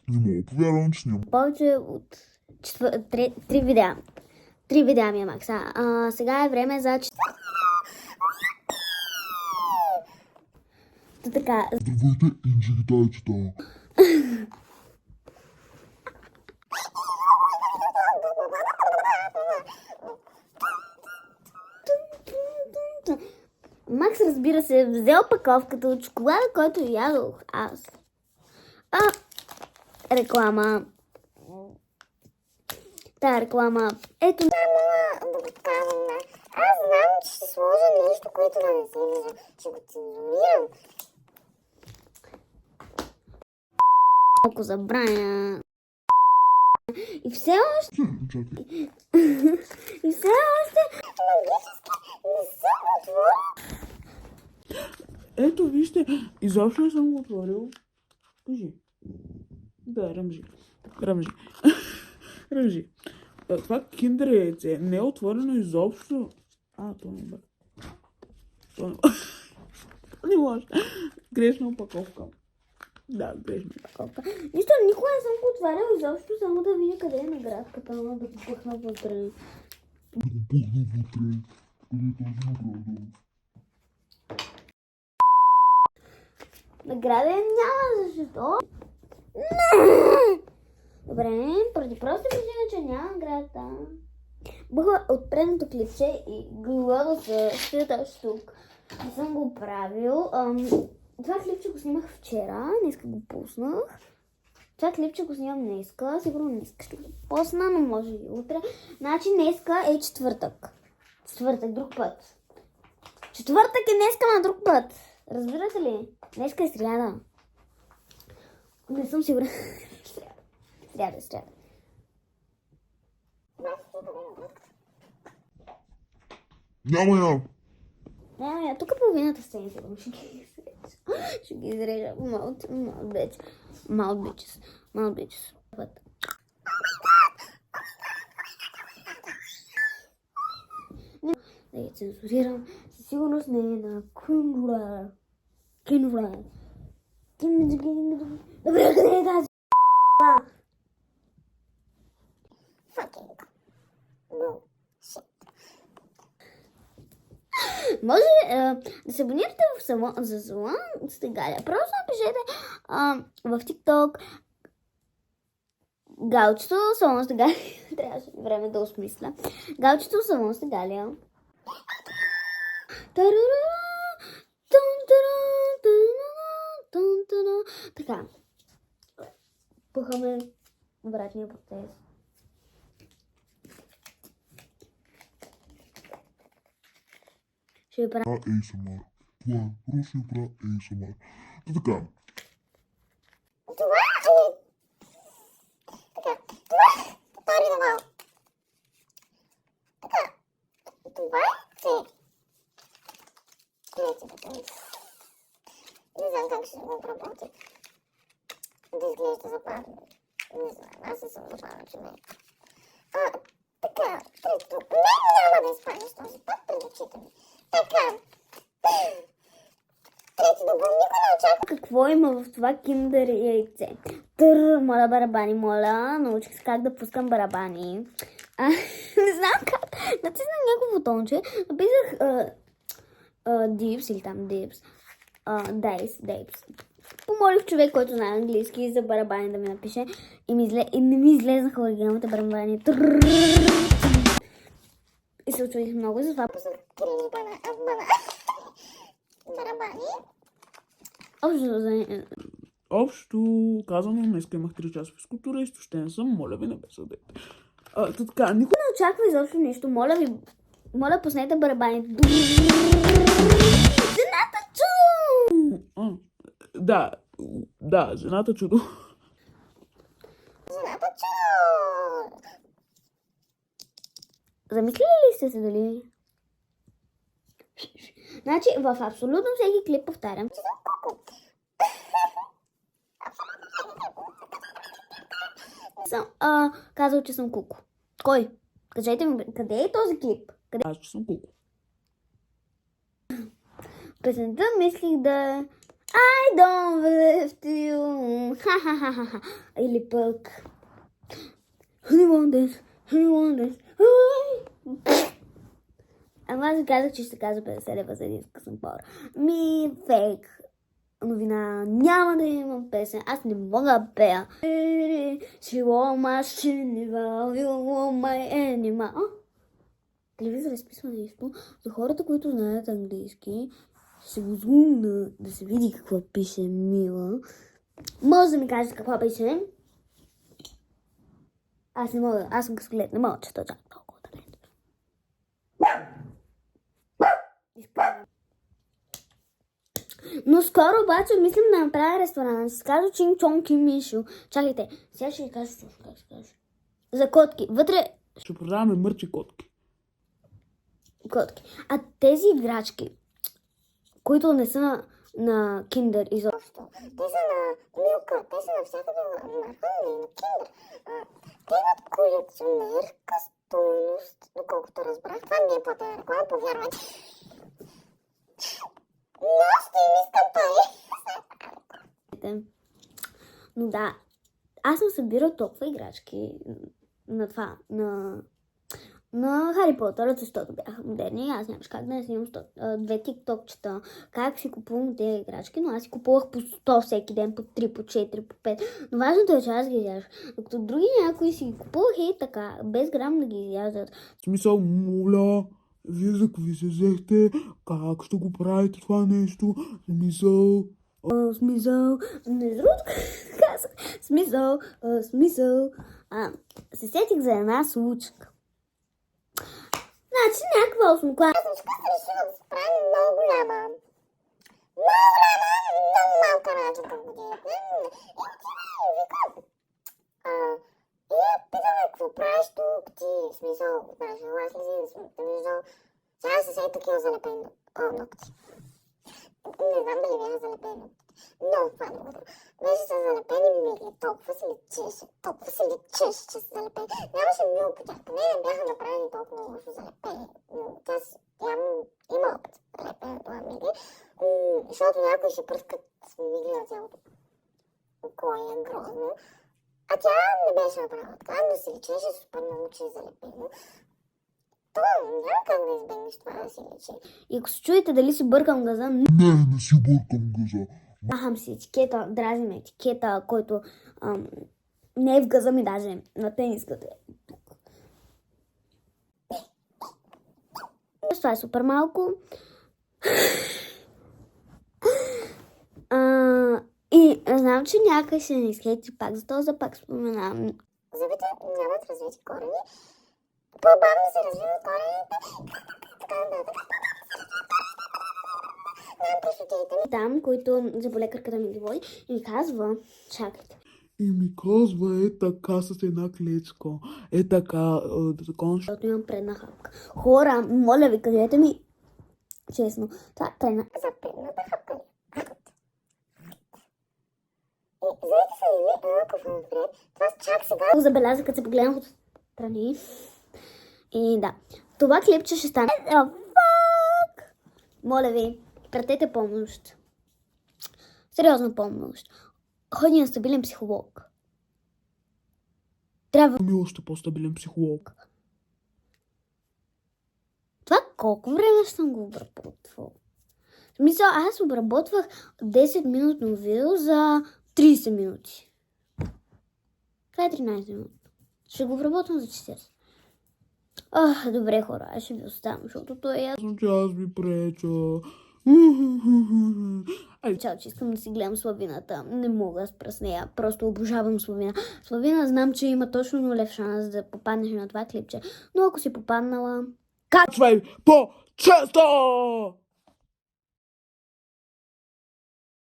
Не мога повярвам, че няма. Повече от три видеа. Три видеа ми е макс. Сега е време за така. Здравейте, инжигитайчета. Макс, разбира се, взел паковката от шоколада, който ядох аз. Реклама. Та реклама. Ето. Аз знам, че ще сложа нещо, което да не се вижда. Ще го цензурирам. Малко забраня. И все още... Чакай. И все още... Магически не съм отворил. Ето, вижте, изобщо не съм го отворил. Кажи. Да, ръмжи. Ръмжи. Това киндер яйце не е отворено изобщо. То не бе. Не може. Грешна опаковка. Да, грешна. Паковка. Нищо, никога не съм го отварял изобщо, само да видя къде е наградката, но да го пъхна вътре. Да го пухна вътре. Къде е тази награда? Награда няма, защо? Не! Добре, поради проста причина, че няма наградата. Бъха от предното клипче и глада се стоят тук. Не съм го правил. Това клипче го снимах вчера, днеска го пуснах. Това клипче го снимам днеска, сигурно днеска ще го пусна, но може и утре. Значи днеска е четвъртък. Четвъртък, друг път. Четвъртък е днеска на друг път. Разбирате ли? Днеска е сряда. Не съм сигурна. Сряда. Няма. Не, тук половината сцени сигурно ще ги изрежа. Мал бичес. Да я цензурирам. Със сигурност не е на Кинвра. Добре, къде е тази? Fucking bullshit. Може да се абонирате в салон Стигаля. Просто напишете в TikTok галчето салон Стигаля. Трябваше време да осмисля. Галчето салон Стигаля. Така. Пухаме обратния процес. Ще ви правя ASMR. Това е. Просто ще правя ASMR. Така. Това е... Така, това е... Повтори да малко. Така, това е C. Не знам как ще го обработя. Да изглежда забавно. Не знам, аз не съм забавна човек. Така, трето. Няма да изпаднеш този път пред очите ми. Така. Трети да го никой не очаква. какво има в това киндер яйце. Моля барабани, моля. Научих се как да пускам барабани. Не знам как. Натиснах някакво бутонче. Написах Dips или там Dips. Dips. Помолих човек, който знае английски за барабани да ми напише. И не ми излезнаха оригиналните барабани. И се очудих много, затова Пуснах крили барабани. Общо казано, днес имах 3 часа физкултура, изтощен съм, моля ви, не ме съдете. Така, никой не очаква изобщо нещо. Моля, пуснете барабаните. Жената чудо! Да, жената чудо. Жената чудо! Замислили ли сте се дали? Значи, в абсолютно всеки клип повтарям. Съм казал, че съм куко. Кой? Кажете ми, къде е този клип? Къде? Аз, че съм куко. Песента мислих да I don't believe you. Ха-ха-ха-ха. Или пък... Honey wonders. Ама аз ви казах, че ще казва 50 лева за един късен пор. Фейк новина. Няма да имам песен. Аз не мога да пея. She want my shinival, you want my animal. Телевизор изписва нещо. За хората, които знаят английски, ще го зумна да се види какво пише Мила. Може да ми кажете какво пише? Аз не мога. Аз съм късоглед. Не мога, че то чак толкова талент. Но скоро обаче мислим да направя ресторант. Ще казва Чин Чон Ким Мишо. Чакайте, сега ще ви кажа. За котки. Вътре Ще продаваме мърчи котки. котки. А тези играчки, които не са на Kinder изобщо. Те са на Милка, те са навсякъде на Honey, на Kinder. Те имат колекционерка стойност, доколкото разбрах. Това не е платена реклама, повярвайте. Но ще им искам пари. Но да, аз съм събирал толкова играчки на това, на Хари Потър, защото бяха модерни. Аз нямаш как да не снимам 2 тиктокчета. Как си купувам тези играчки, но аз си купувах по 100 всеки ден, по 3, по 4, по 5. Но важното е, че аз ги изяждах. Докато други някои си ги купувах и така, без грам да ги изяждат. В смисъл, моля, вие за какви се взехте? Как ще го правите това нещо? Смисъл, не другото казах. Смисъл. Се сетих за една случка. Значи някаква осмокласна. Аз съм решила да се прави много голяма. Много малка разлика в годината. И викам. И я питаме, какво правиш тук ти? В смисъл, знаеш, аз ли си да виждал. Сега се сей такива залепени ногти. Не знам дали бяха залепени ногти. Но това е много. Беше са залепени мигли. Толкова се личеше, че са залепени. Нямаше мил по тях. Поне не бяха направени толкова лошо залепени. Тя явно има опит за лепене това мигли. Защото някои ще пръскат мигли на цялото. Кое е грозно. А тя не беше направила така, но се личеше супер много, че е залепено. Това няма как да избегнеш това да си личи. И ако се чуете дали си бъркам газа, Не си бъркам газа. махам си етикета, дразим етикета, който не е в газа ми даже, на тениската. Това е супер малко. И знам, че някой ще не изхейти пак, затова пак споменавам. Зъбите нямат развити корени. По-бавно се развиват корените. Така нататък. Там, които зъболекарката ми ги води и ми казва, чакайте. И ми казва, е така с една клечка. Е така, Защото имам предна хапка. Хора, моля ви, кажете ми честно. Това е предна. За предната хапка ли? И знаете са ли малко напред? Това чак сега. Го забелязах, като се погледнах от страни. И да, това клипче ще стане. Fuck! Моля ви, пратете помощ. Сериозна помощ. Ходи на стабилен психолог. Трябва. Ми още по-стабилен психолог. Това колко време съм го обработвал? В смисъл, аз обработвах 10-минутно видео за 30 минути. Това е 13 минути. Ще го обработвам за 40. Добре, хора, аз ще ви оставам, защото той е ясно. Че аз ви преча. Чао, че искам да си гледам Славината. Не мога с нея. Просто обожавам Славина. Славина знам, че има точно нулев шанс да попаднеш на това клипче. Но ако си попаднала... Качвай по-често!